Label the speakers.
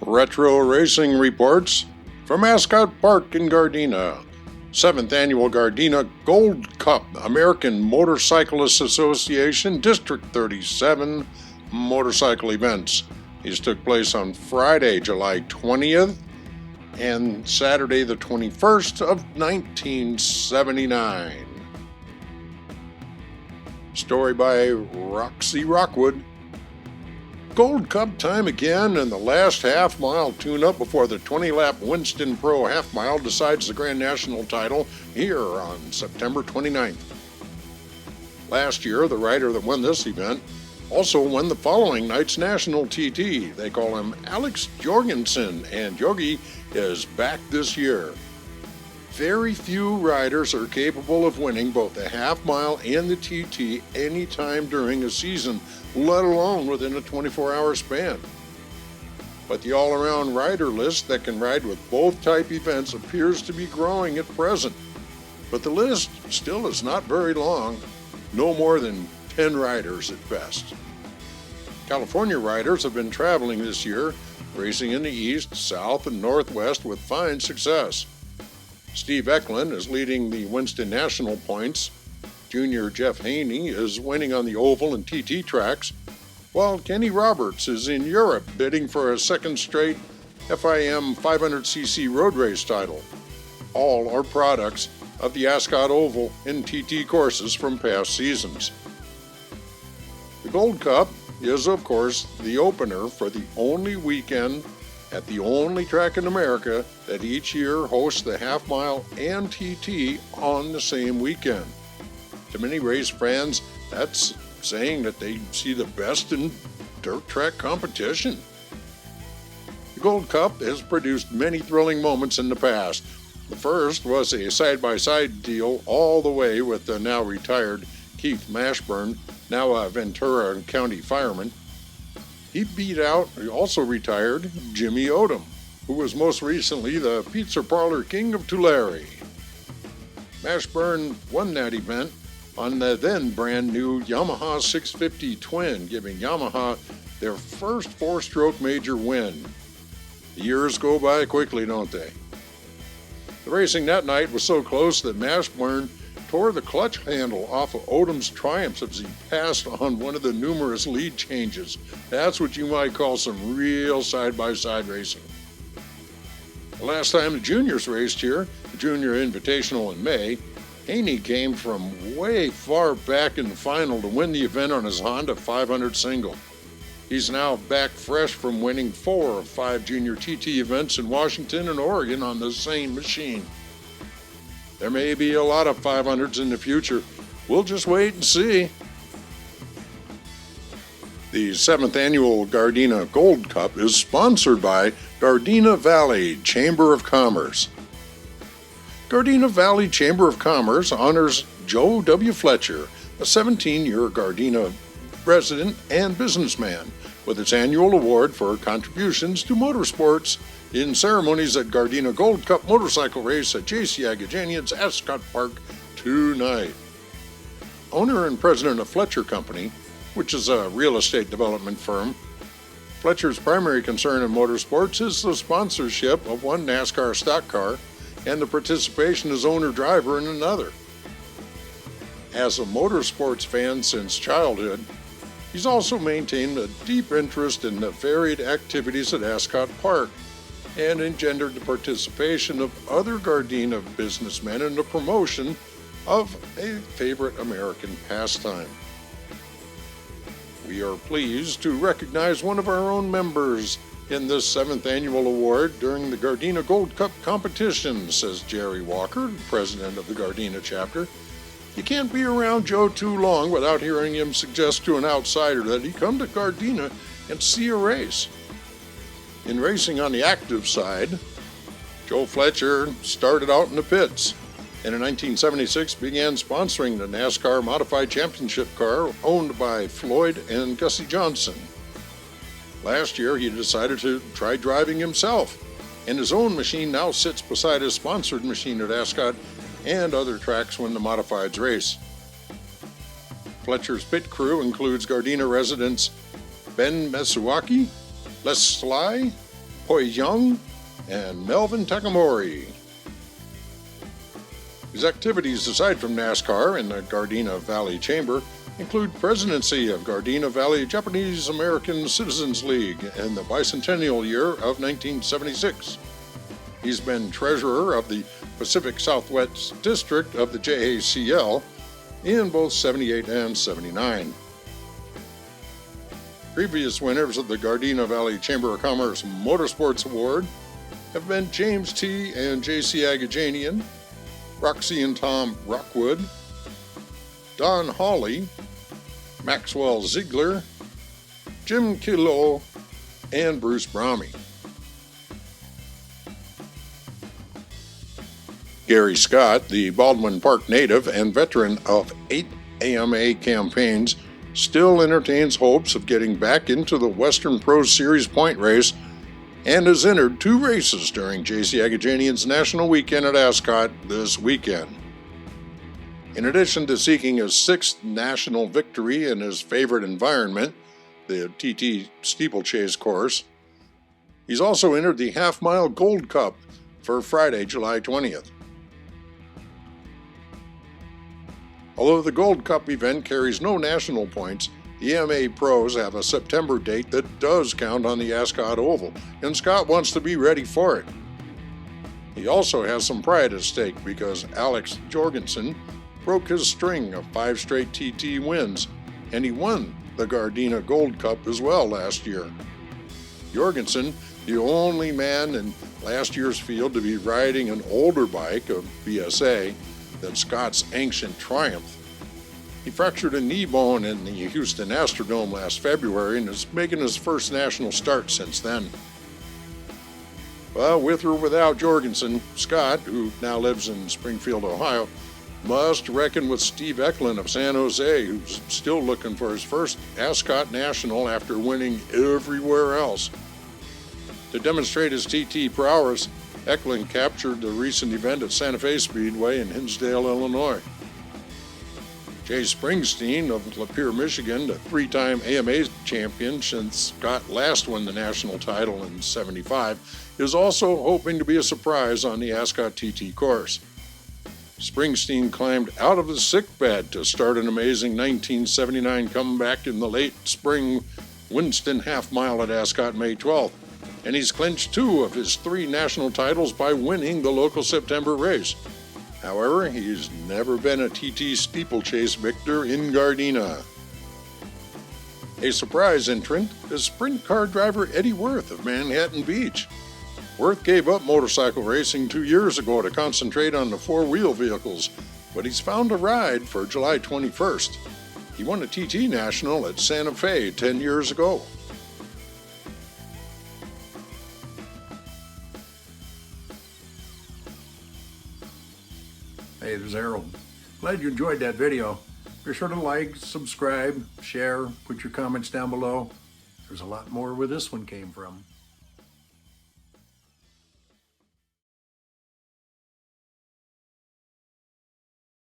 Speaker 1: Retro Racing reports from Ascot Park in Gardena. 7th Annual Gardena Gold Cup American Motorcyclist Association District 37 motorcycle events. These took place on Friday, July 20th and Saturday the 21st of 1979. Story by Roxy Rockwood. Gold Cup time again, and the last half-mile tune-up before the 20-lap Winston Pro half-mile decides the Grand National title here on September 29th. Last year, the rider that won this event also won the following night's National TT. They call him Alex Jorgensen, and Yogi is back this year. Very few riders are capable of winning both the half-mile and the TT any time during a season, let alone within a 24-hour span. But the all-around rider list that can ride with both type events appears to be growing at present. But the list still is not very long, no more than 10 riders at best. California riders have been traveling this year, racing in the East, South, and Northwest with fine success. Steve Eklund is leading the Winston National points. Junior Jeff Haney is winning on the oval and TT tracks, while Kenny Roberts is in Europe bidding for a second straight FIM 500cc road race title. All are products of the Ascot Oval and TT courses from past seasons. The Gold Cup is, of course, the opener for the only weekend at the only track in America that each year hosts the half-mile and TT on the same weekend. To many race fans, that's saying that they see the best in dirt track competition. The Gold Cup has produced many thrilling moments in the past. The first was a side-by-side deal all the way with the now retired Keith Mashburn, now a Ventura County fireman. He beat out the also retired Jimmy Odom, who was most recently the Pizza Parlor King of Tulare. Mashburn won that event on the then brand new Yamaha 650 Twin, giving Yamaha their first four-stroke major win. The years go by quickly, don't they? The racing that night was so close that Mashburn tore the clutch handle off of Odom's Triumphs as he passed on one of the numerous lead changes. That's what you might call some real side-by-side racing. The last time the juniors raced here, the Junior Invitational in May, Haney came from way far back in the final to win the event on his Honda 500 single. He's now back fresh from winning 4 of 5 junior TT events in Washington and Oregon on the same machine. There may be a lot of 500s in the future. We'll just wait and see. The 7th Annual Gardena Gold Cup is sponsored by Gardena Valley Chamber of Commerce. Gardena Valley Chamber of Commerce honors Joe W. Fletcher, a 17-year Gardena resident and businessman, with its annual award for contributions to motorsports in ceremonies at Gardena Gold Cup motorcycle race at J.C. Agajanian's Ascot Park tonight. Owner and president of Fletcher Company, which is a real estate development firm, Fletcher's primary concern in motorsports is the sponsorship of one NASCAR stock car and the participation as owner-driver in another. As a motorsports fan since childhood, he's also maintained a deep interest in the varied activities at Ascot Park and engendered the participation of other Gardena businessmen in the promotion of a favorite American pastime. We are pleased to recognize one of our own members in this 7th annual award during the Gardena Gold Cup competition, says Jerry Walker, president of the Gardena chapter. You can't be around Joe too long without hearing him suggest to an outsider that he come to Gardena and see a race. In racing on the active side, Joe Fletcher started out in the pits, and in 1976 began sponsoring the NASCAR Modified Championship car owned by Floyd and Gussie Johnson. Last year, he decided to try driving himself, and his own machine now sits beside his sponsored machine at Ascot and other tracks when the modifieds race. Fletcher's pit crew includes Gardena residents Ben Mesuwaki, Les Sly, Hoi Young, and Melvin Takamori. His activities aside from NASCAR and the Gardena Valley Chamber include presidency of Gardena Valley Japanese American Citizens League in the bicentennial year of 1976. He's been treasurer of the Pacific Southwest District of the JACL in both 78 and 79. Previous winners of the Gardena Valley Chamber of Commerce Motorsports Award have been James T. and J.C. Agajanian, Roxy and Tom Rockwood, Don Hawley, Maxwell Ziegler, Jim Kilo, and Bruce Brahmy. Gary Scott, the Baldwin Park native and veteran of 8 AMA campaigns, still entertains hopes of getting back into the Western Pro Series point race and has entered 2 races during J.C. Agajanian's National Weekend at Ascot this weekend. In addition to seeking his 6th national victory in his favorite environment, the TT Steeplechase course, he's also entered the half-mile Gold Cup for Friday, July 20th. Although the Gold Cup event carries no national points, the AMA pros have a September date that does count on the Ascot Oval, and Scott wants to be ready for it. He also has some pride at stake because Alex Jorgensen broke his string of 5 straight TT wins, and he won the Gardena Gold Cup as well last year. Jorgensen, the only man in last year's field to be riding an older bike, a BSA, than Scott's ancient Triumph. He fractured a knee bone in the Houston Astrodome last February and is making his first national start since then. Well, with or without Jorgensen, Scott, who now lives in Springfield, Ohio, must reckon with Steve Eklund of San Jose, who's still looking for his first Ascot National after winning everywhere else. To demonstrate his TT prowess, Eklund captured the recent event at Santa Fe Speedway in Hinsdale, Illinois. Jay Springsteen of Lapeer, Michigan, the 3-time AMA champion since Scott last won the national title in '75, is also hoping to be a surprise on the Ascot TT course. Springsteen climbed out of the sickbed to start an amazing 1979 comeback in the late spring Winston Half Mile at Ascot May 12th. And he's clinched 2 of his 3 national titles by winning the local September race. However, he's never been a TT steeplechase victor in Gardena. A surprise entrant is sprint car driver Eddie Worth of Manhattan Beach. Worth gave up motorcycle racing 2 years ago to concentrate on the 4-wheel vehicles, but he's found a ride for July 21st. He won a TT National at Santa Fe 10 years ago.
Speaker 2: Hey, there's Harold. Glad you enjoyed that video. Be sure to like, subscribe, share, put your comments down below. There's a lot more where this one came from.